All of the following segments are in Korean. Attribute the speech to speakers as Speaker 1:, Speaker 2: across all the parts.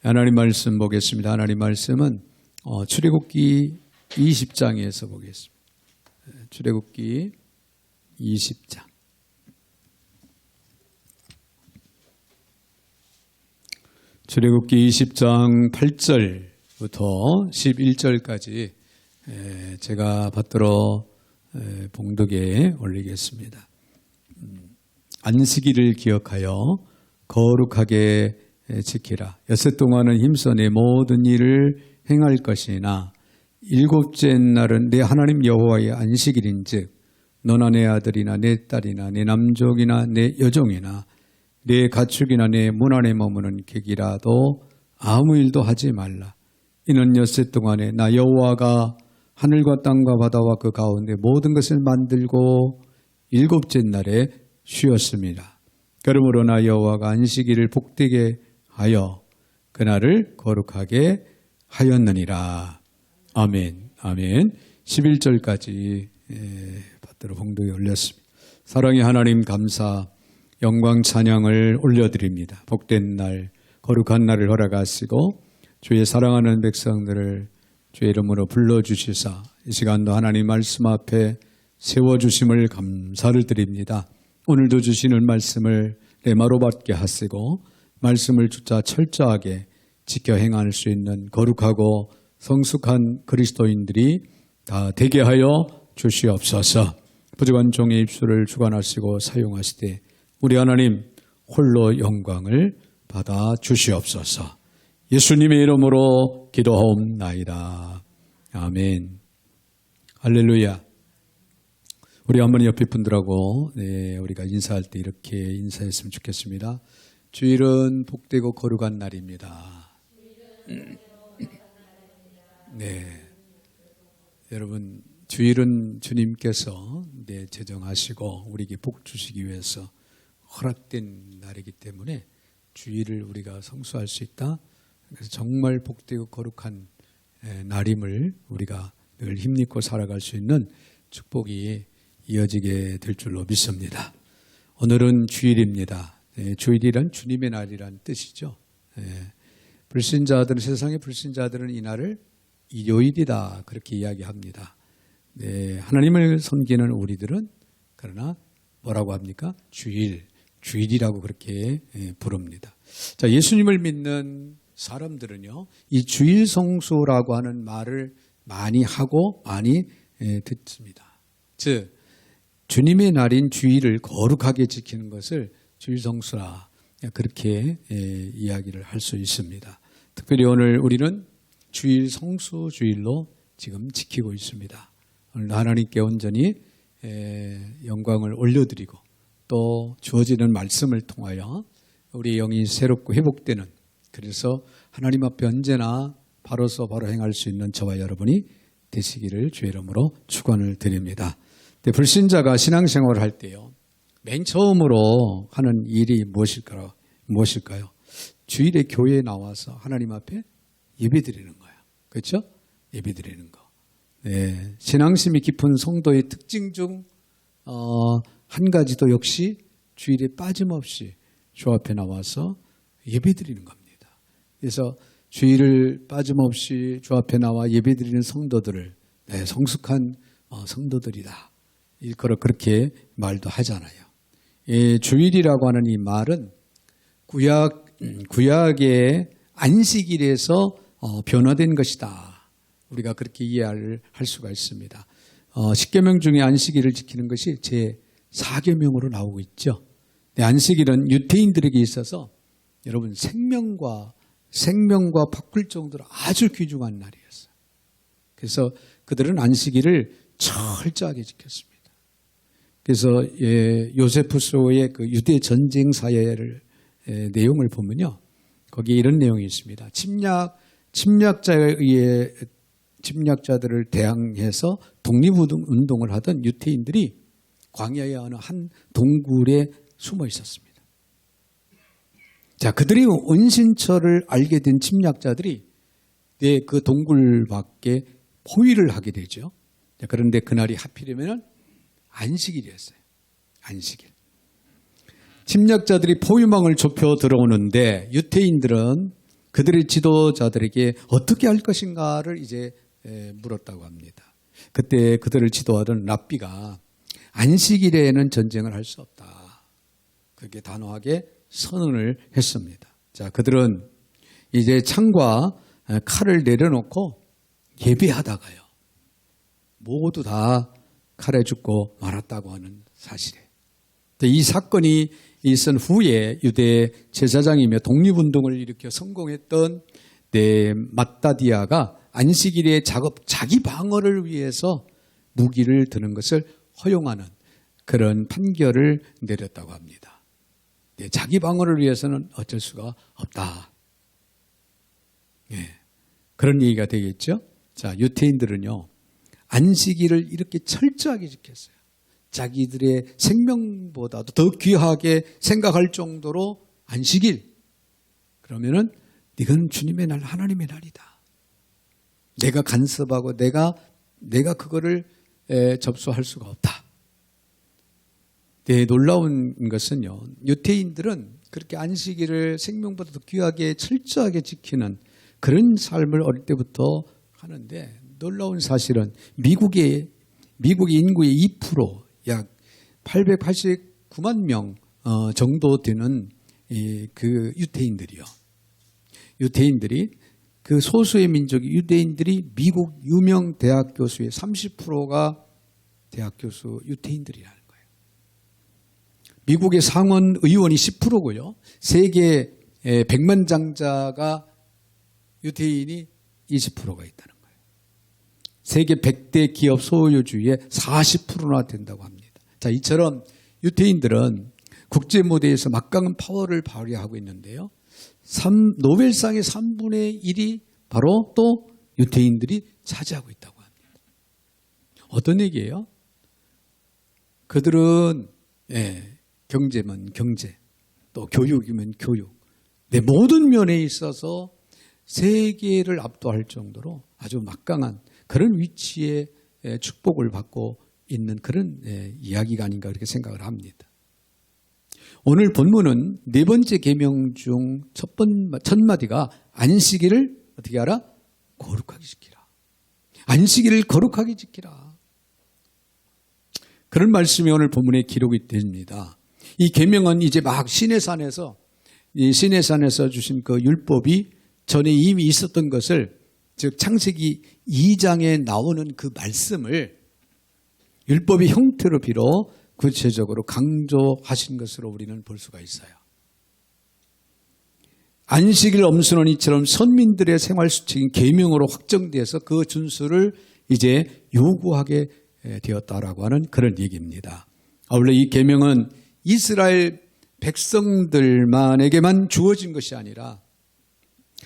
Speaker 1: 하나님 말씀 보겠습니다. 하나님 말씀은 출애굽기 20장에서 보겠습니다. 출애굽기 20장. 출애굽기 20장 8절부터 11절까지 제가 받들어 봉독에 올리겠습니다. 안식일을 기억하여 거룩하게 지키라. 엿새 동안은 힘써 내 모든 일을 행할 것이나 일곱째 날은 내 하나님 여호와의 안식일인즉 너나 내 아들이나 내 딸이나 내 남종이나 내 여종이나 내 가축이나 내 문 안에 머무는 객이라도 아무 일도 하지 말라. 이는 엿새 동안에 나 여호와가 하늘과 땅과 바다와 그 가운데 모든 것을 만들고 일곱째 날에 쉬었습니다. 그러므로 나 여호와가 안식일을 복되게 하여 그날을 거룩하게 하였느니라. 아멘. 아멘. 11절까지 받들어 봉독에 올렸습니다. 사랑의 하나님 감사 영광 찬양을 올려드립니다. 복된 날 거룩한 날을 허락하시고 주의 사랑하는 백성들을 주의 이름으로 불러주시사 이 시간도 하나님 말씀 앞에 세워주심을 감사를 드립니다. 오늘도 주시는 말씀을 레마로 받게 하시고 말씀을 주자 철저하게 지켜 행할 수 있는 거룩하고 성숙한 그리스도인들이 다 되게 하여 주시옵소서. 부족한 종의 입술을 주관하시고 사용하시되 우리 하나님 홀로 영광을 받아 주시옵소서. 예수님의 이름으로 기도하옵나이다. 아멘. 할렐루야. 우리 한번 옆에 분들하고 우리가 인사할 때 이렇게 인사했으면 좋겠습니다. 주일은 복되고 거룩한 날입니다. 네, 여러분 주일은 주님께서 제정하시고 우리에게 복 주시기 위해서 허락된 날이기 때문에 주일을 우리가 성수할 수 있다. 그래서 정말 복되고 거룩한 날임을 우리가 늘 힘입고 살아갈 수 있는 축복이 이어지게 될 줄로 믿습니다. 오늘은 주일입니다. 주일이란 주님의 날이란 뜻이죠. 불신자들은 세상의 불신자들은 이 날을 일요일이다 그렇게 이야기합니다. 하나님을 섬기는 우리들은 그러나 뭐라고 합니까? 주일이라고 그렇게 부릅니다. 자, 예수님을 믿는 사람들은요, 이 주일 성수라고 하는 말을 많이 하고 많이 듣습니다. 즉, 주님의 날인 주일을 거룩하게 지키는 것을 주일 성수라 그렇게 이야기를 할 수 있습니다. 특별히 오늘 우리는 주일 성수 주일로 지금 지키고 있습니다. 오늘 하나님께 온전히 영광을 올려드리고 또 주어지는 말씀을 통하여 우리 영이 새롭고 회복되는, 그래서 하나님 앞에 언제나 바로서 바로 행할 수 있는 저와 여러분이 되시기를 주의 이름으로 축원을 드립니다. 불신자가 신앙생활을 할 때요, 맨 처음으로 하는 일이 무엇일까요? 주일에 교회에 나와서 하나님 앞에 예배드리는 거예요. 그렇죠? 예배드리는 거. 네, 신앙심이 깊은 성도의 특징 중 한 가지도 역시 주일에 빠짐없이 주 앞에 나와서 예배드리는 겁니다. 그래서 주일을 빠짐없이 주 앞에 나와 예배드리는 성도들을 성숙한 성도들이다. 일컬어 그렇게 말도 하잖아요. 주일이라고 하는 이 말은 구약의 안식일에서 변화된 것이다. 우리가 그렇게 이해할 수가 있습니다. 10계명 중에 안식일을 지키는 것이 제4계명으로 나오고 있죠. 안식일은 유대인들에게 있어서 여러분 생명과 바꿀 정도로 아주 귀중한 날이었어요. 그래서 그들은 안식일을 철저하게 지켰습니다. 그래서 요세푸스의 그 유대 전쟁 사회를 내용을 보면요, 거기에 이런 내용이 있습니다. 침략자에 의해 침략자들을 대항해서 독립운동을 하던 유태인들이 광야의 어느 한 동굴에 숨어 있었습니다. 자, 그들이 은신처를 알게 된 침략자들이 그 동굴 밖에 포위를 하게 되죠. 자, 그런데 그날이 하필이면 안식일이었어요. 안식일. 침략자들이 포위망을 좁혀 들어오는데 유태인들은 그들의 지도자들에게 어떻게 할 것인가를 이제 물었다고 합니다. 그때 그들을 지도하던 랍비가 안식일에는 전쟁을 할 수 없다. 그렇게 단호하게 선언을 했습니다. 자, 그들은 이제 창과 칼을 내려놓고 예배하다가요. 모두 다 칼에 죽고 말았다고 하는 사실에. 이 사건이 있은 후에 유대 제사장이며 독립운동을 일으켜 성공했던 마따디아가 안식일의 자기 방어를 위해서 무기를 드는 것을 허용하는 그런 판결을 내렸다고 합니다. 자기 방어를 위해서는 어쩔 수가 없다. 그런 얘기가 되겠죠. 자, 유태인들은요, 안식일을 이렇게 철저하게 지켰어요. 자기들의 생명보다도 더 귀하게 생각할 정도로 안식일. 그러면은 이건 주님의 날, 하나님의 날이다. 내가 간섭하고 내가 그거를 접수할 수가 없다. 놀라운 것은요, 유태인들은 그렇게 안식일을 생명보다 더 귀하게 철저하게 지키는 그런 삶을 어릴 때부터 하는데, 놀라운 사실은 미국의 인구의 2%, 약 889만 명 정도 되는 그 유태인들이 그 소수의 민족이 유대인들이 미국 유명 대학 교수의 30%가 대학 교수 유태인들이라는 거예요. 미국의 상원 의원이 10%고요. 세계 100만 장자가 유태인이 20%가 있다는 거예요. 세계 100대 기업 소유주의 40%나 된다고 합니다. 자, 이처럼 유태인들은 국제 무대에서 막강한 파워를 발휘하고 있는데요. 노벨상의 3분의 1이 바로 또 유태인들이 차지하고 있다고 합니다. 어떤 얘기예요? 그들은 경제면 경제, 또 교육이면 교육, 내 모든 면에 있어서 세계를 압도할 정도로 아주 막강한 그런 위치에 축복을 받고 있는 그런 이야기가 아닌가 그렇게 생각을 합니다. 오늘 본문은 네 번째 계명 중 첫 마디가 안식일을 어떻게 하라? 거룩하게 지키라. 안식일을 거룩하게 지키라. 그런 말씀이 오늘 본문에 기록이 됩니다. 이 계명은 이제 막 시내산에서 주신 그 율법이 전에 이미 있었던 것을, 즉 창세기 2장에 나오는 그 말씀을 율법의 형태로 비롯 구체적으로 강조하신 것으로 우리는 볼 수가 있어요. 안식일 엄수는 이처럼 선민들의 생활 수칙인 계명으로 확정돼서 그 준수를 이제 요구하게 되었다라고 하는 그런 얘기입니다. 원래 이 계명은 이스라엘 백성들만에게만 주어진 것이 아니라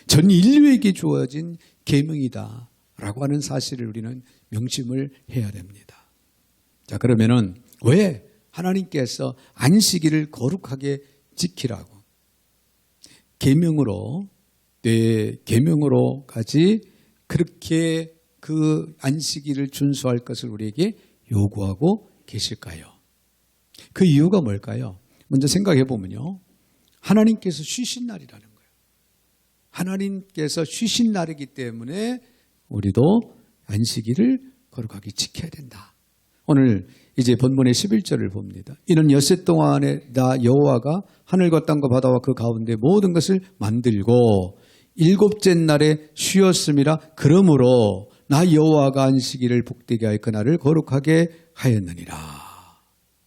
Speaker 1: 전 인류에게 주어진 계명이다라고 하는 사실을 우리는 명심을 해야 됩니다. 자, 그러면은 왜 하나님께서 안식일을 거룩하게 지키라고 계명으로까지 그렇게 그 안식일을 준수할 것을 우리에게 요구하고 계실까요? 그 이유가 뭘까요? 먼저 생각해 보면요, 하나님께서 쉬신 날이라는 거예요. 하나님께서 쉬신 날이기 때문에 우리도 안식일을 거룩하게 지켜야 된다. 오늘 이제 본문의 11절을 봅니다. 이는 엿새 동안에 나 여호와가 하늘과 땅과 바다와 그 가운데 모든 것을 만들고 일곱째 날에 쉬었음이라. 그러므로 나 여호와가 안식일을 복되게 하여 그날을 거룩하게 하였느니라.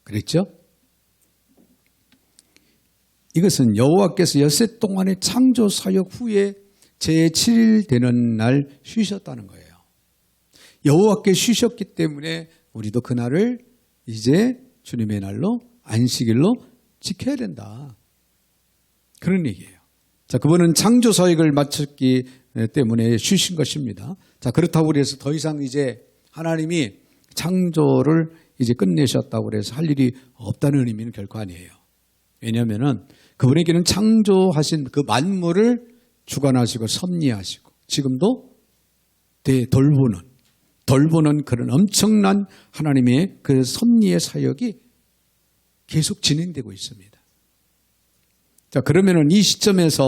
Speaker 1: 그랬죠? 이것은 여호와께서 엿새 동안의 창조 사역 후에 제7일 되는 날 쉬셨다는 거예요. 여호와께 쉬셨기 때문에 우리도 그날을 이제 주님의 날로 안식일로 지켜야 된다. 그런 얘기예요. 자, 그분은 창조 사역을 마쳤기 때문에 쉬신 것입니다. 자, 그렇다고 해서 더 이상 이제 하나님이 창조를 이제 끝내셨다고 해서 할 일이 없다는 의미는 결코 아니에요. 왜냐하면은 그분에게는 창조하신 그 만물을 주관하시고 섭리하시고 지금도 돌보는 그런 엄청난 하나님의 그 섭리의 사역이 계속 진행되고 있습니다. 자, 그러면은 이 시점에서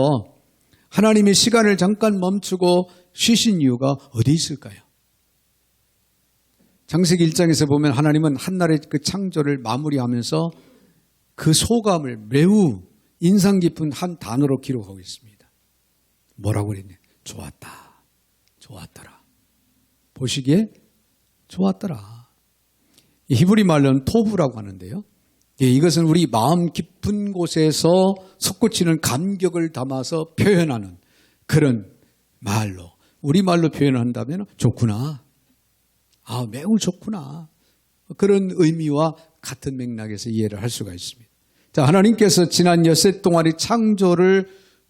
Speaker 1: 하나님이 시간을 잠깐 멈추고 쉬신 이유가 어디 있을까요? 창세기 1장에서 보면 하나님은 한날의 그 창조를 마무리하면서 그 소감을 매우 인상 깊은 한 단어로 기록하고 있습니다. 뭐라고 그랬냐? 좋았다. 좋았더라. 보시기에 좋았더라. 히브리 말로는 토부라고 하는데요. 이것은 우리 마음 깊은 곳에서 솟구치는 감격을 담아서 표현하는 그런 말로, 우리말로 표현한다면 좋구나. 아, 매우 좋구나. 그런 의미와 같은 맥락에서 이해를 할 수가 있습니다. 자, 하나님께서 지난 엿새 동안의 창조를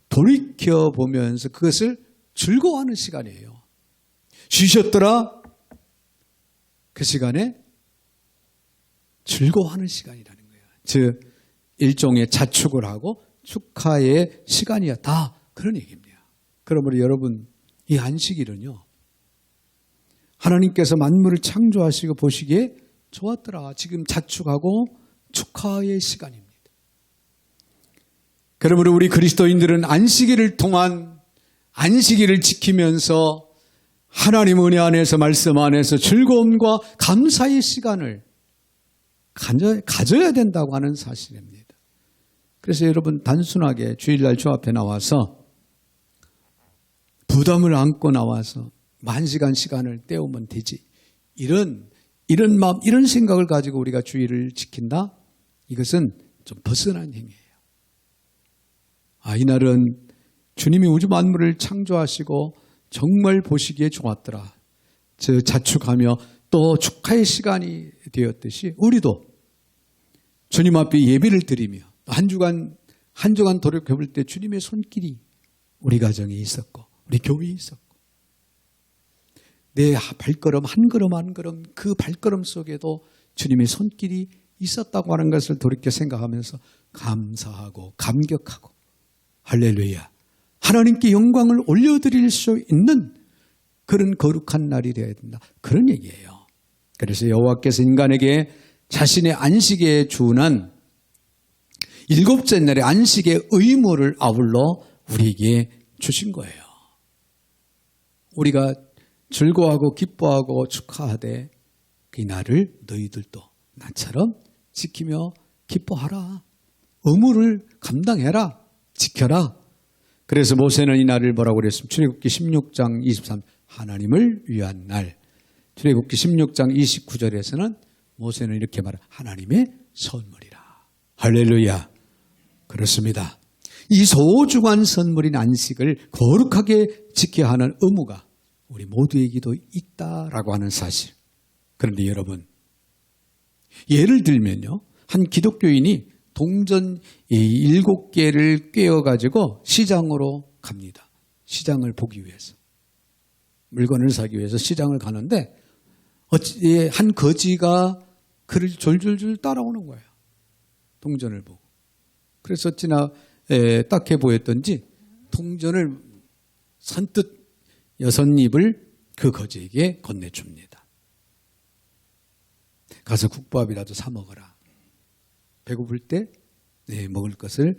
Speaker 1: 돌이켜보면서 그것을 즐거워하는 시간이에요. 쉬셨더라? 그 시간에 즐거워하는 시간이라는 거예요. 즉, 일종의 자축을 하고 축하의 시간이었다. 그런 얘기입니다. 그러므로 여러분, 이 안식일은요, 하나님께서 만물을 창조하시고 보시기에 좋았더라. 지금 자축하고 축하의 시간입니다. 그러므로 우리 그리스도인들은 안식일을 통한 안식일을 지키면서 하나님 은혜 안에서 말씀 안에서 즐거움과 감사의 시간을 가져야 된다고 하는 사실입니다. 그래서 여러분 단순하게 주일날 주 앞에 나와서 부담을 안고 나와서 1시간 시간을 때우면 되지. 이런 마음, 이런 생각을 가지고 우리가 주일을 지킨다? 이것은 좀 벗어난 행위예요. 이날은 주님이 우주 만물을 창조하시고 정말 보시기에 좋았더라. 자축하며 또 축하의 시간이 되었듯이 우리도 주님 앞에 예배를 드리며 한 주간 돌이켜 볼 때 주님의 손길이 우리 가정에 있었고 우리 교회에 있었고 내 발걸음 한 걸음 그 발걸음 속에도 주님의 손길이 있었다고 하는 것을 돌이켜 생각하면서 감사하고 감격하고 할렐루야 하나님께 영광을 올려드릴 수 있는 그런 거룩한 날이 되어야 된다. 그런 얘기예요. 그래서 여호와께서 인간에게 자신의 안식에 준한 7째 날의 안식의 의무를 아울러 우리에게 주신 거예요. 우리가 즐거워하고 기뻐하고 축하하되 그 날을 너희들도 나처럼 지키며 기뻐하라. 의무를 감당해라. 지켜라. 그래서 모세는 이 날을 뭐라고 그랬습니까? 출애굽기 16장 23 하나님을 위한 날. 출애굽기 16장 29절에서는 모세는 이렇게 말해 하나님의 선물이라. 할렐루야. 그렇습니다. 이 소중한 선물인 안식을 거룩하게 지켜야 하는 의무가 우리 모두에게도 있다라고 하는 사실. 그런데 여러분, 예를 들면요. 한 기독교인이 동전 7개를 꿰어가지고 시장으로 갑니다. 시장을 보기 위해서. 물건을 사기 위해서 시장을 가는데 한 거지가 그를 졸졸졸 따라오는 거예요. 동전을 보고. 그래서 딱해 보였던지 동전을 선뜻 6입을 그 거지에게 건네줍니다. 가서 국밥이라도 사 먹어라. 배고플 때 먹을 것을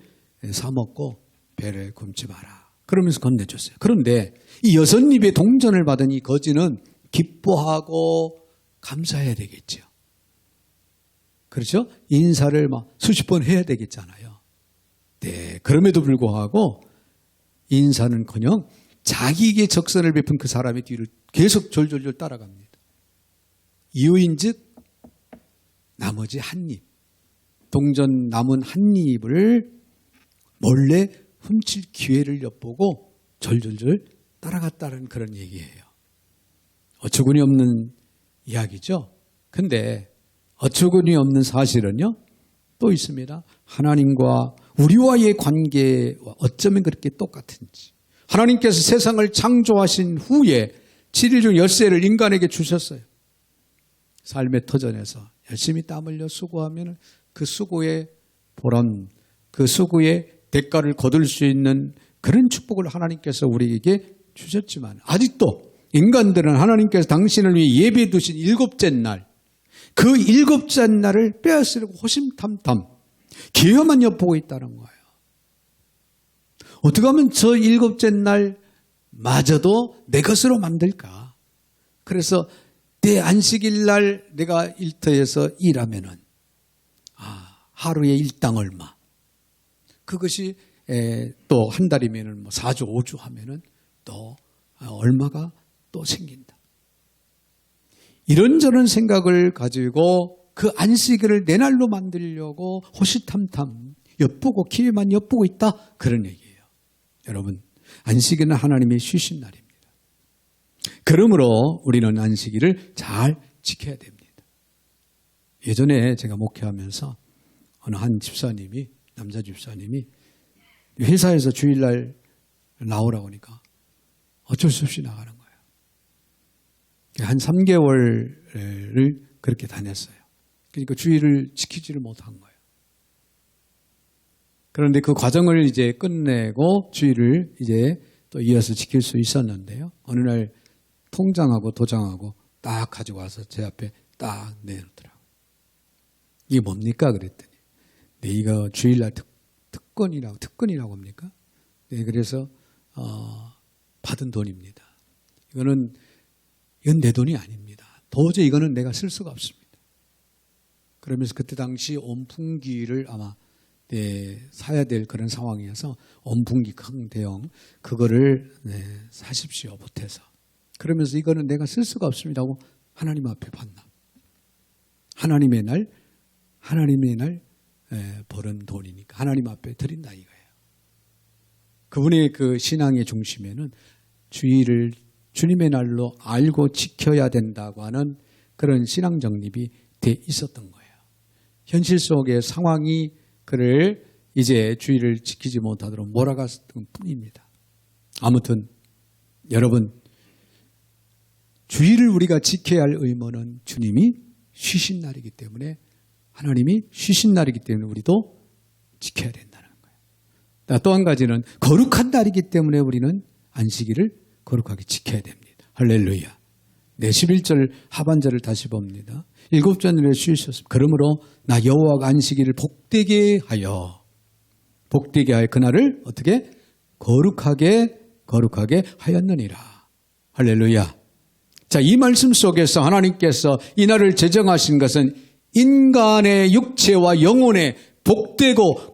Speaker 1: 사 먹고 배를 굶지 마라. 그러면서 건네줬어요. 그런데 이 6입의 동전을 받은 이 거지는 기뻐하고 감사해야 되겠죠. 그렇죠? 인사를 막 수십 번 해야 되겠잖아요. 네, 그럼에도 불구하고 인사는커녕 자기에게 적선을 베푼 그 사람의 뒤를 계속 졸졸졸 따라갑니다. 이유인즉 나머지 한 입, 동전 남은 한 입을 몰래 훔칠 기회를 엿보고 졸졸졸 따라갔다는 그런 얘기예요. 어처구니 없는 이야기죠. 근데 어처구니 없는 사실은요, 또 있습니다. 하나님과 우리와의 관계와 어쩌면 그렇게 똑같은지. 하나님께서 세상을 창조하신 후에 7일 중 엿새를 인간에게 주셨어요. 삶의 터전에서 열심히 땀 흘려 수고하면 그 수고의 보람, 그 수고의 대가를 거둘 수 있는 그런 축복을 하나님께서 우리에게 주셨지만 아직도 인간들은 하나님께서 당신을 위해 예비해 두신 7째 날, 그 7째 날을 빼앗으려고 호심탐탐 기회만 엿보고 있다는 거예요. 어떻게 하면 저 일곱째 날마저도 내 것으로 만들까? 그래서 내 안식일 날 내가 일터에서 일하면은 하루에 일당 얼마. 그것이 또 한 달이면은 뭐 4주, 5주 하면은 또 얼마가 또 생긴다. 이런저런 생각을 가지고 그 안식일을 내 날로 만들려고 호시탐탐 엿보고 기회만 엿보고 있다. 그런 얘기예요. 여러분, 안식일은 하나님의 쉬신 날입니다. 그러므로 우리는 안식일을 잘 지켜야 됩니다. 예전에 제가 목회하면서 어느 한 집사님이, 남자 집사님이 회사에서 주일날 나오라고 하니까 어쩔 수 없이 나가는 거예요. 한 3개월을 그렇게 다녔어요. 그러니까 주일을 지키지를 못한 거예요. 그런데 그 과정을 이제 끝내고 주일을 이제 또 이어서 지킬 수 있었는데요. 어느 날 통장하고 도장하고 딱 가지고 와서 제 앞에 딱 내놓더라고요. 이게 뭡니까? 그랬더니 네, 이거 주일날 특권이라고 합니까? 네, 그래서 받은 돈입니다. 이건 내 돈이 아닙니다. 도저히 이거는 내가 쓸 수가 없습니다. 그러면서 그때 당시 온풍기를 아마 사야 될 그런 상황이어서 온풍기 큰 대형 그거를 사십시오 보태서. 그러면서 이거는 내가 쓸 수가 없습니다 하고 하나님 앞에 반납. 하나님의 날 벌은 돈이니까 하나님 앞에 드린다 이거예요. 그분의 그 신앙의 중심에는 주일을 주님의 날로 알고 지켜야 된다고 하는 그런 신앙 정립이 돼 있었던 거예요. 현실 속의 상황이 그를 이제 주일을 지키지 못하도록 몰아갔던 뿐입니다. 아무튼 여러분, 주일을 우리가 지켜야 할 의무는 주님이 쉬신 날이기 때문에, 하나님이 쉬신 날이기 때문에 우리도 지켜야 된다는 거예요. 또 한 가지는 거룩한 날이기 때문에 우리는 안식일을 거룩하게 지켜야 됩니다. 할렐루야. 네, 11절 하반절을 다시 봅니다. 7째 날에 쉬셨습니다. 그러므로 나 여호와가 안식일을 복되게 하여 그날을 어떻게? 거룩하게 하였느니라. 할렐루야. 자, 이 말씀 속에서 하나님께서 이 날을 제정하신 것은 인간의 육체와 영혼에 복되고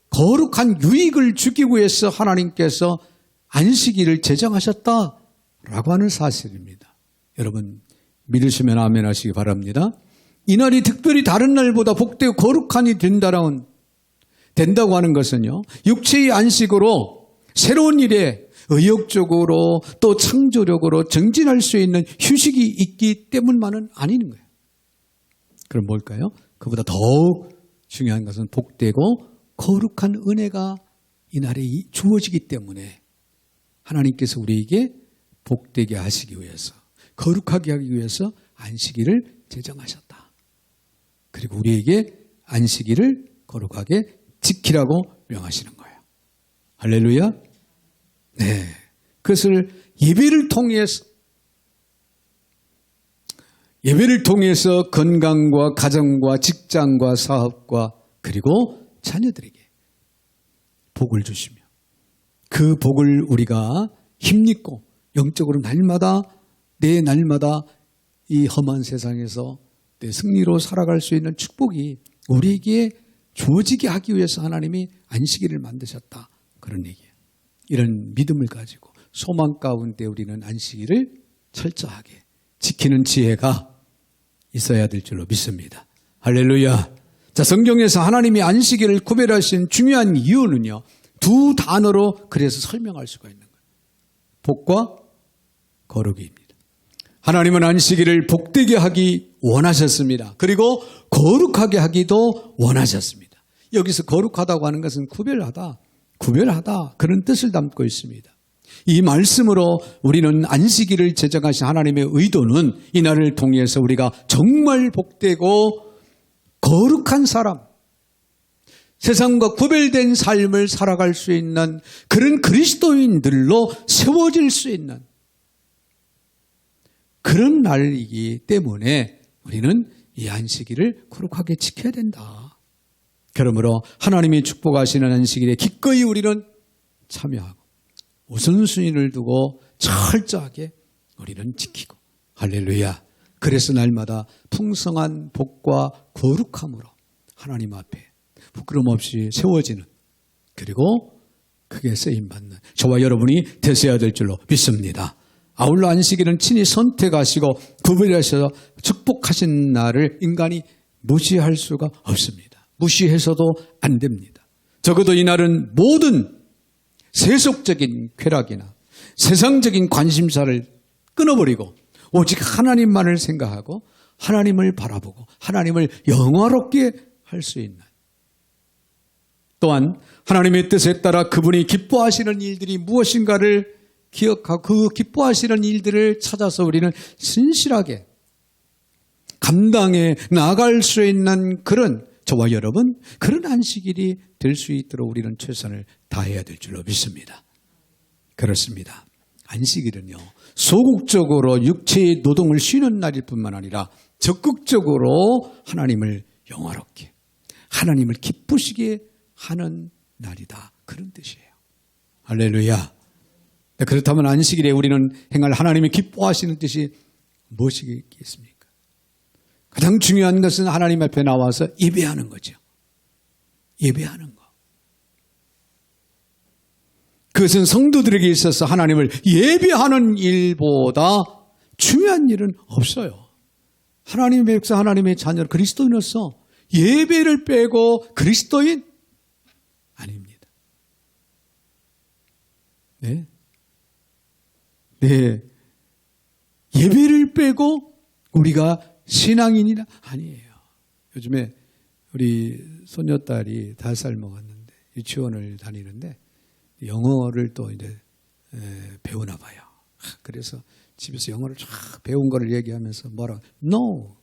Speaker 1: 거룩한 유익을 주기 위해서 하나님께서 안식일을 제정하셨다라고 하는 사실입니다. 여러분, 믿으시면 아멘 하시기 바랍니다. 이 날이 특별히 다른 날보다 복되고 거룩한이 된다고 하는 것은요, 육체의 안식으로 새로운 일에 의욕적으로 또 창조력으로 정진할 수 있는 휴식이 있기 때문만은 아닌 거예요. 그럼 뭘까요? 그보다 더욱 중요한 것은 복되고 거룩한 은혜가 이 날에 주어지기 때문에 하나님께서 우리에게 복되게 하시기 위해서, 거룩하게 하기 위해서 안식일을 제정하셨다. 그리고 우리에게 안식일을 거룩하게 지키라고 명하시는 거예요. 할렐루야. 네, 그것을 예배를 통해서 건강과 가정과 직장과 사업과 그리고 자녀들에게 복을 주시며, 그 복을 우리가 힘입고 영적으로 내 날마다 이 험한 세상에서 내 승리로 살아갈 수 있는 축복이 우리에게 주어지게 하기 위해서 하나님이 안식일을 만드셨다. 그런 얘기예요. 이런 믿음을 가지고 소망 가운데 우리는 안식일을 철저하게 지키는 지혜가 있어야 될 줄로 믿습니다. 할렐루야. 자, 성경에서 하나님이 안식일을 구별하신 중요한 이유는요, 두 단어로 그래서 설명할 수가 있는 거예요. 복과 거룩입니다. 하나님은 안식일을 복되게 하기 원하셨습니다. 그리고 거룩하게 하기도 원하셨습니다. 여기서 거룩하다고 하는 것은 구별하다 그런 뜻을 담고 있습니다. 이 말씀으로 우리는 안식일을 제정하신 하나님의 의도는 이 날을 통해서 우리가 정말 복되고 거룩한 사람, 세상과 구별된 삶을 살아갈 수 있는 그런 그리스도인들로 세워질 수 있는 그런 날이기 때문에 우리는 이 안식일을 거룩하게 지켜야 된다. 그러므로 하나님이 축복하시는 안식일에 기꺼이 우리는 참여하고 우선순위를 두고 철저하게 우리는 지키고 할렐루야. 그래서 날마다 풍성한 복과 거룩함으로 하나님 앞에 부끄럼 없이 세워지는 그리고 크게 쓰임받는 저와 여러분이 되셔야 될 줄로 믿습니다. 아울러 안식일은 친히 선택하시고 구별하셔서 축복하신 날을 인간이 무시할 수가 없습니다. 무시해서도 안 됩니다. 적어도 이 날은 모든 세속적인 쾌락이나 세상적인 관심사를 끊어버리고 오직 하나님만을 생각하고 하나님을 바라보고 하나님을 영화롭게 할 수 있는 또한 하나님의 뜻에 따라 그분이 기뻐하시는 일들이 무엇인가를 기억하고 그 기뻐하시는 일들을 찾아서 우리는 신실하게 감당해 나갈 수 있는 그런 저와 여러분 그런 안식일이 될 수 있도록 우리는 최선을 다해야 될 줄로 믿습니다. 그렇습니다. 안식일은요 소극적으로 육체의 노동을 쉬는 날일 뿐만 아니라 적극적으로 하나님을 영화롭게 하나님을 기쁘시게 하는 날이다. 그런 뜻이에요. 할렐루야. 그렇다면 안식일에 우리는 행할 하나님이 기뻐하시는 뜻이 무엇이겠습니까? 가장 중요한 것은 하나님 앞에 나와서 예배하는 거죠. 예배하는 거. 그것은 성도들에게 있어서 하나님을 예배하는 일보다 중요한 일은 없어요. 하나님의 백성, 하나님의 자녀, 그리스도인으로서 예배를 빼고 그리스도인 아닙니다. 네. 네. 예배를 빼고 우리가 신앙인이라 아니에요. 요즘에 우리 손녀딸이 5살 먹었는데 유치원을 다니는데 영어를 또 이제 배우나 봐요. 그래서 집에서 영어를 쫙 배운 거를 얘기하면서 뭐라고 No.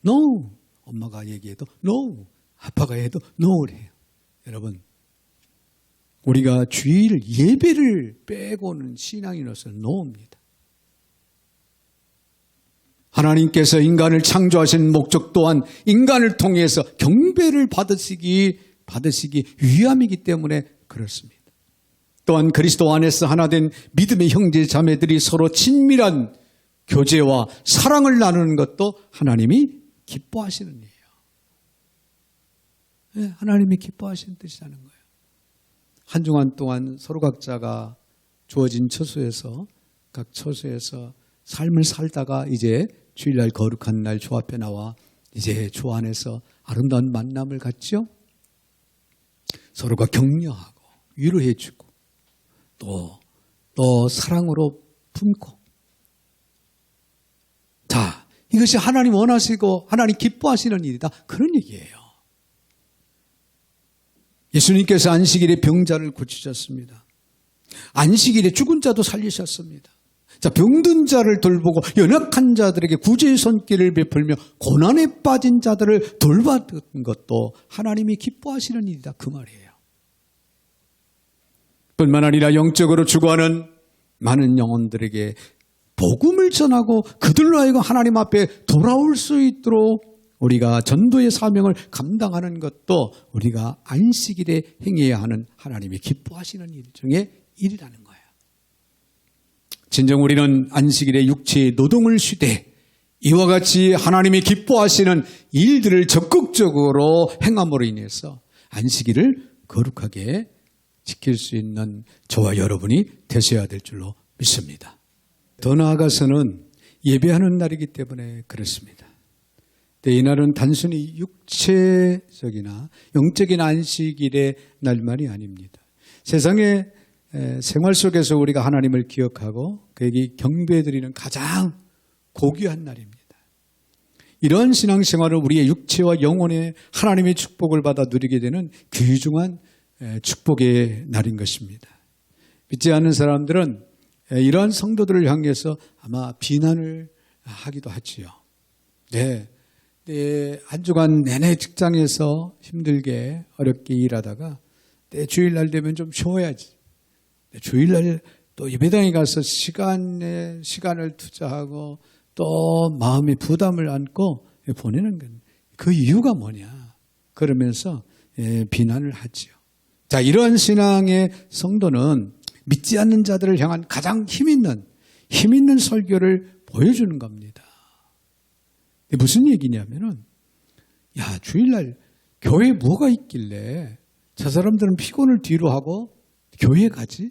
Speaker 1: No. 엄마가 얘기해도 No. 아빠가 해도 No를 해요. 여러분 우리가 주일 예배를 빼고는 신앙인으로서는 No입니다. 하나님께서 인간을 창조하신 목적 또한 인간을 통해서 경배를 받으시기 위함이기 때문에 그렇습니다. 또한 그리스도 안에서 하나 된 믿음의 형제 자매들이 서로 친밀한 교제와 사랑을 나누는 것도 하나님이 기뻐하시는 일이에요. 네, 하나님이 기뻐하시는 뜻이라는 거예요. 한 주간 동안 서로 각자가 주어진 처소에서 각 처소에서 삶을 살다가 이제 주일날 거룩한 날 주 앞에 나와 이제 주 안에서 아름다운 만남을 갖죠. 서로가 격려하고 위로해주고 또 사랑으로 품고 자 이것이 하나님 원하시고 하나님 기뻐하시는 일이다. 그런 얘기예요. 예수님께서 안식일에 병자를 고치셨습니다. 안식일에 죽은 자도 살리셨습니다. 자, 병든 자를 돌보고 연약한 자들에게 구제의 손길을 베풀며 고난에 빠진 자들을 돌봤던 것도 하나님이 기뻐하시는 일이다. 그 말이에요. 뿐만 아니라 영적으로 죽어가는 많은 영혼들에게 복음을 전하고 그들로 하여금 하나님 앞에 돌아올 수 있도록 우리가 전도의 사명을 감당하는 것도 우리가 안식일에 행해야 하는 하나님이 기뻐하시는 일 중에 일이라는 거예요. 진정 우리는 안식일에 육체의 노동을 쉬되 이와 같이 하나님이 기뻐하시는 일들을 적극적으로 행함으로 인해서 안식일을 거룩하게 지킬 수 있는 저와 여러분이 되셔야 될 줄로 믿습니다. 더 나아가서는 예배하는 날이기 때문에 그렇습니다. 이 날은 단순히 육체적이나 영적인 안식일의 날만이 아닙니다. 세상의 생활 속에서 우리가 하나님을 기억하고 그에게 경배드리는 가장 고귀한 날입니다. 이런 신앙생활을 우리의 육체와 영혼의 하나님의 축복을 받아 누리게 되는 귀중한 축복의 날인 것입니다. 믿지 않는 사람들은 이러한 성도들을 향해서 아마 비난을 하기도 하지요. 네, 한 주간 내내 직장에서 힘들게 어렵게 일하다가 주일날 되면 좀 쉬어야지. 주일날 또 예배당에 가서 시간을 투자하고 또 마음의 부담을 안고 보내는 건 그 이유가 뭐냐. 그러면서 비난을 하지요. 자, 이러한 신앙의 성도는 믿지 않는 자들을 향한 가장 힘 있는 설교를 보여주는 겁니다. 무슨 얘기냐면은, 야, 주일날 교회에 뭐가 있길래 저 사람들은 피곤을 뒤로 하고 교회에 가지?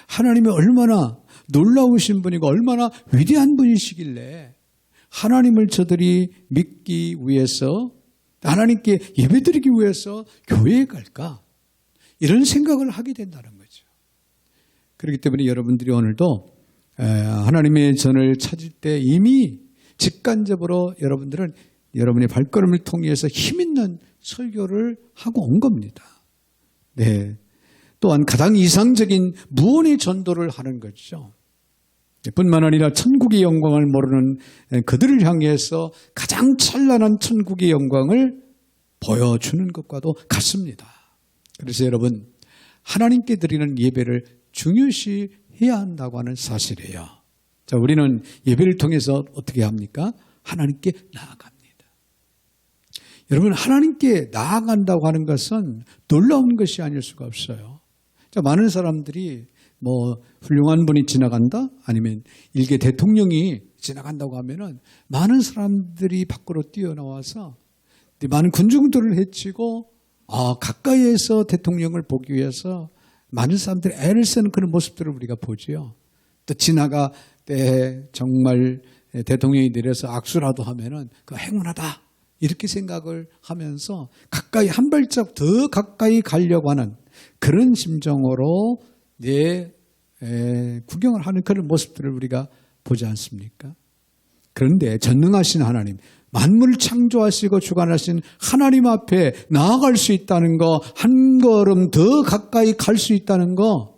Speaker 1: 하나님이 얼마나 놀라우신 분이고 얼마나 위대한 분이시길래 하나님을 저들이 믿기 위해서, 하나님께 예배드리기 위해서 교회에 갈까? 이런 생각을 하게 된다는 거죠. 그렇기 때문에 여러분들이 오늘도 하나님의 전을 찾을 때 이미 직간접으로 여러분들은 여러분의 발걸음을 통해서 힘있는 설교를 하고 온 겁니다. 네. 또한 가장 이상적인 무언의 전도를 하는 거죠. 뿐만 아니라 천국의 영광을 모르는 그들을 향해서 가장 찬란한 천국의 영광을 보여주는 것과도 같습니다. 그래서 여러분, 하나님께 드리는 예배를 중요시해야 한다고 하는 사실이에요. 자, 우리는 예배를 통해서 어떻게 합니까? 하나님께 나아갑니다. 여러분, 하나님께 나아간다고 하는 것은 놀라운 것이 아닐 수가 없어요. 자, 많은 사람들이 훌륭한 분이 지나간다? 아니면 일개 대통령이 지나간다고 하면은 많은 사람들이 밖으로 뛰어나와서 많은 군중들을 해치고 가까이에서 대통령을 보기 위해서 많은 사람들이 애를 쓰는 그런 모습들을 우리가 보지요. 또 지나가 때 정말 대통령이 내려서 악수라도 하면은 그 행운하다 이렇게 생각을 하면서 가까이 한 발짝 더 가까이 가려고 하는 그런 심정으로 구경을 하는 그런 모습들을 우리가 보지 않습니까? 그런데 전능하신 하나님, 만물을 창조하시고 주관하신 하나님 앞에 나아갈 수 있다는 거, 한 걸음 더 가까이 갈 수 있다는 거,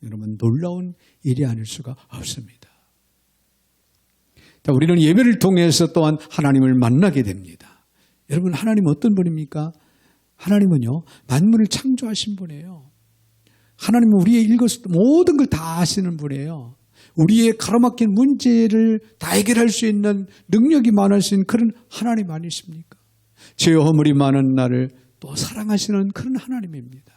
Speaker 1: 여러분 놀라운 일이 아닐 수가 없습니다. 자, 우리는 예배를 통해서 또한 하나님을 만나게 됩니다. 여러분, 하나님 어떤 분입니까? 하나님은요, 만물을 창조하신 분이에요. 하나님은 우리의 모든 걸 다 아시는 분이에요. 우리의 가로막힌 문제를 다 해결할 수 있는 능력이 많으신 그런 하나님 아니십니까? 죄와 허물이 많은 나를 또 사랑하시는 그런 하나님입니다.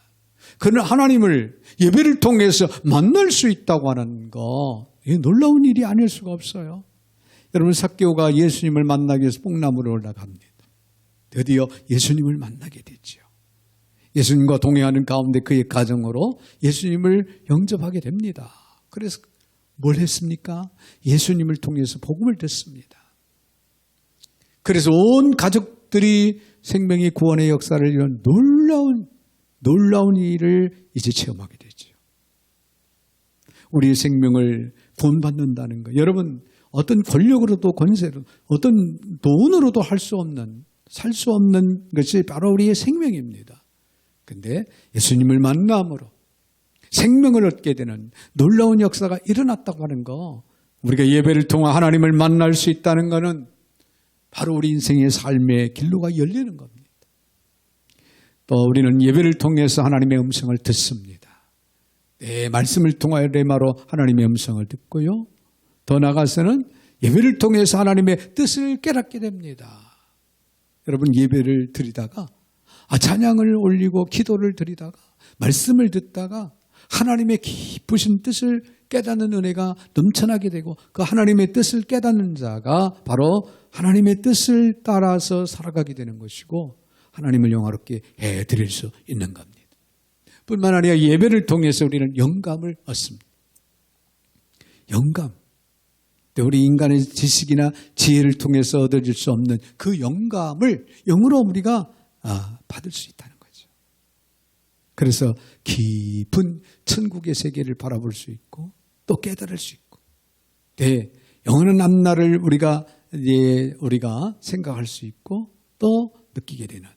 Speaker 1: 그런 하나님을 예배를 통해서 만날 수 있다고 하는 거, 놀라운 일이 아닐 수가 없어요. 여러분, 삭개오가 예수님을 만나기 위해서 뽕나무로 올라갑니다. 드디어 예수님을 만나게 됐죠. 예수님과 동행하는 가운데 그의 가정으로 예수님을 영접하게 됩니다. 그래서 뭘 했습니까? 예수님을 통해서 복음을 듣습니다. 그래서 온 가족들이 생명의 구원의 역사를 이런 놀라운 일을 이제 체험하게 되죠. 우리의 생명을 구원받는다는 것. 여러분, 어떤 권력으로도 권세로, 어떤 돈으로도 살 수 없는 것이 바로 우리의 생명입니다. 근데 예수님을 만남으로 생명을 얻게 되는 놀라운 역사가 일어났다고 하는 거, 우리가 예배를 통해 하나님을 만날 수 있다는 것은 바로 우리 인생의 삶의 길로가 열리는 겁니다. 또 우리는 예배를 통해서 하나님의 음성을 듣습니다. 내 말씀을 통하여 레마로 하나님의 음성을 듣고요. 더 나아가서는 예배를 통해서 하나님의 뜻을 깨닫게 됩니다. 여러분, 예배를 드리다가 찬양을 올리고 기도를 드리다가 말씀을 듣다가 하나님의 깊으신 뜻을 깨닫는 은혜가 넘쳐나게 되고 그 하나님의 뜻을 깨닫는 자가 바로 하나님의 뜻을 따라서 살아가게 되는 것이고 하나님을 영화롭게 해드릴 수 있는 겁니다. 뿐만 아니라 예배를 통해서 우리는 영감을 얻습니다. 영감. 우리 인간의 지식이나 지혜를 통해서 얻어질 수 없는 그 영감을 영으로 우리가 받을 수 있다는 거죠. 그래서 깊은 천국의 세계를 바라볼 수 있고 또 깨달을 수 있고 영원한 앞날을 우리가 생각할 수 있고 또 느끼게 되는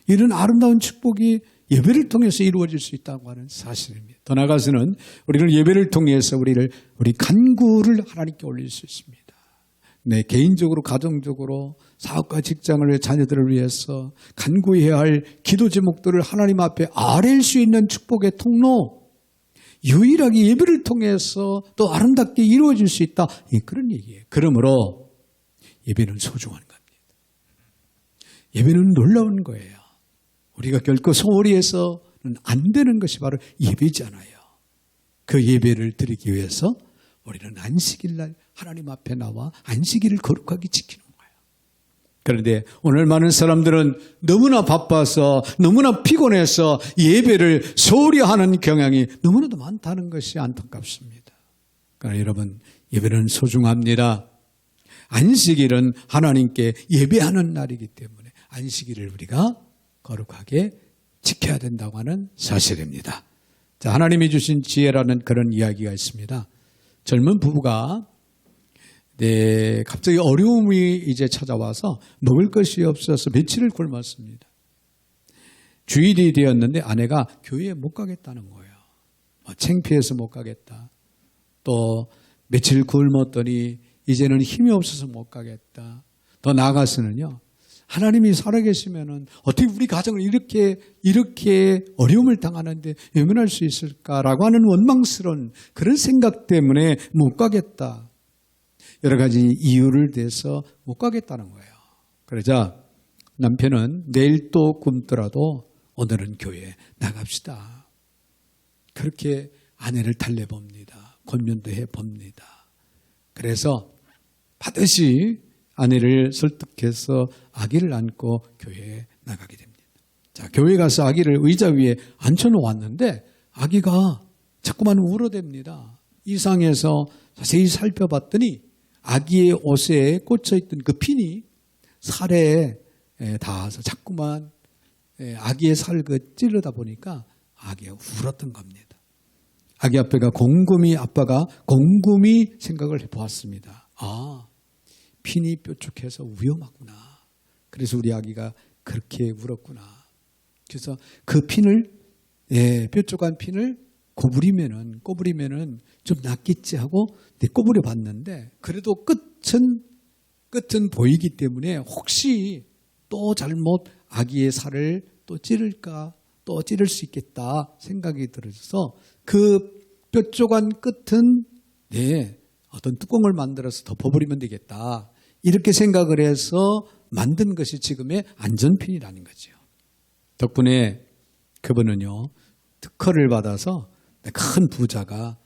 Speaker 1: 이런 아름다운 축복이 예배를 통해서 이루어질 수 있다고 하는 사실입니다. 더 나아가서는 우리는 예배를 통해서 우리 간구를 하나님께 올릴 수 있습니다. 네, 개인적으로, 가정적으로, 사업과 직장을 위해 자녀들을 위해서 간구해야 할 기도 제목들을 하나님 앞에 아뢰일 수 있는 축복의 통로, 유일하게 예배를 통해서 또 아름답게 이루어질 수 있다. 그런 얘기예요. 그러므로 예배는 소중한 겁니다. 예배는 놀라운 거예요. 우리가 결코 소홀히 해서 안 되는 것이 바로 예배잖아요. 그 예배를 드리기 위해서 우리는 안식일 날 하나님 앞에 나와 안식일을 거룩하게 지키는 거예요. 그런데 오늘 많은 사람들은 너무나 바빠서 너무나 피곤해서 예배를 소홀히 하는 경향이 너무나도 많다는 것이 안타깝습니다. 그러나 여러분, 예배는 소중합니다. 안식일은 하나님께 예배하는 날이기 때문에 안식일을 우리가 거룩하게 지켜야 된다고 하는 사실입니다. 자, 하나님이 주신 지혜라는 그런 이야기가 있습니다. 젊은 부부가 갑자기 어려움이 이제 찾아와서 먹을 것이 없어서 며칠을 굶었습니다. 주일이 되었는데 아내가 교회에 못 가겠다는 거예요. 창피해서 못 가겠다. 또 며칠 굶었더니 이제는 힘이 없어서 못 가겠다. 더 나아가서는요, 하나님이 살아계시면은 어떻게 우리 가정을 이렇게 어려움을 당하는데 외면할 수 있을까라고 하는 원망스러운 그런 생각 때문에 못 가겠다. 여러 가지 이유를 대서 못 가겠다는 거예요. 그러자 남편은 내일 또 굶더라도 오늘은 교회에 나갑시다. 그렇게 아내를 달래봅니다. 권면도 해봅니다. 그래서 반드시 아내를 설득해서 아기를 안고 교회에 나가게 됩니다. 자, 교회 가서 아기를 의자 위에 앉혀놓았는데 아기가 자꾸만 울어댑니다. 이상해서 자세히 살펴봤더니 아기의 옷에 꽂혀있던 그 핀이 살에 닿아서 자꾸만 아기의 살을 찌르다 보니까 아기가 울었던 겁니다. 아기 아빠가 곰곰이 생각을 해보았습니다. 핀이 뾰족해서 위험하구나. 그래서 우리 아기가 그렇게 울었구나. 그래서 그 핀을, 뾰족한 핀을 꼬부리면은 좀 낫겠지 하고 꼬부려 봤는데, 그래도 끝은 보이기 때문에 혹시 또 잘못 아기의 살을 또 찌를까, 또 찌를 수 있겠다 생각이 들어서 그 뾰족한 끝은 어떤 뚜껑을 만들어서 덮어버리면 되겠다. 이렇게 생각을 해서 만든 것이 지금의 안전핀이라는 거죠. 덕분에 그분은요, 특허를 받아서 큰 부자가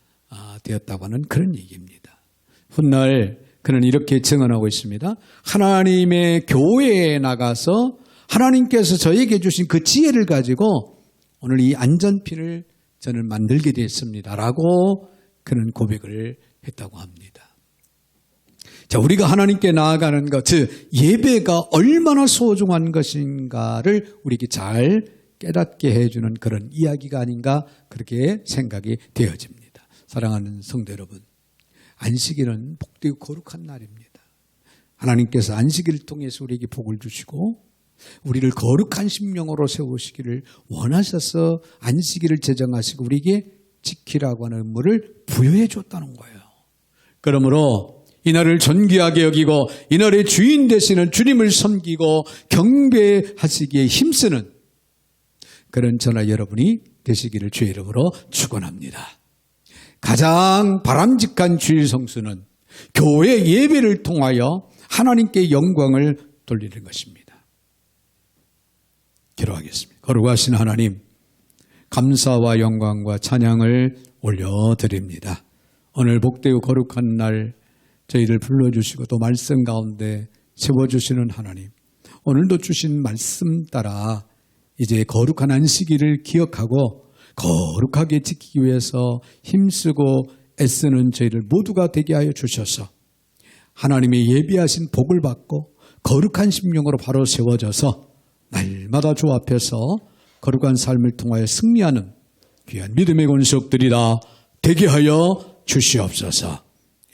Speaker 1: 되었다고 하는 그런 얘기입니다. 훗날 그는 이렇게 증언하고 있습니다. 하나님의 교회에 나가서 하나님께서 저에게 주신 그 지혜를 가지고 오늘 이 안전핀을 저는 만들게 됐습니다. 라고 그는 고백을 했다고 합니다. 자, 우리가 하나님께 나아가는 것, 즉 예배가 얼마나 소중한 것인가를 우리에게 잘 깨닫게 해주는 그런 이야기가 아닌가 그렇게 생각이 되어집니다. 사랑하는 성도 여러분, 안식일은 복되고 거룩한 날입니다. 하나님께서 안식일을 통해서 우리에게 복을 주시고 우리를 거룩한 심령으로 세우시기를 원하셔서 안식일을 제정하시고 우리에게 지키라고 하는 의무를 부여해 줬다는 거예요. 그러므로 이날을 존귀하게 여기고 이날의 주인 되시는 주님을 섬기고 경배하시기에 힘쓰는 그런 저나 여러분이 되시기를 주의 이름으로 축원합니다. 가장 바람직한 주일 성수는 교회 예배를 통하여 하나님께 영광을 돌리는 것입니다. 기도하겠습니다. 거룩하신 하나님, 감사와 영광과 찬양을 올려드립니다. 오늘 복되고 거룩한 날 저희를 불러주시고 또 말씀 가운데 세워주시는 하나님, 오늘도 주신 말씀 따라 이제 거룩한 안식일을 기억하고 거룩하게 지키기 위해서 힘쓰고 애쓰는 저희를 모두가 되게 하여 주셔서 하나님의 예비하신 복을 받고 거룩한 심령으로 바로 세워져서 날마다 주 앞에서 거룩한 삶을 통하여 승리하는 귀한 믿음의 권속들이다 되게 하여 주시옵소서.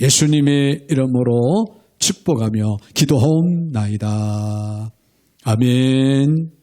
Speaker 1: 예수님의 이름으로 축복하며 기도하옵나이다. 아멘.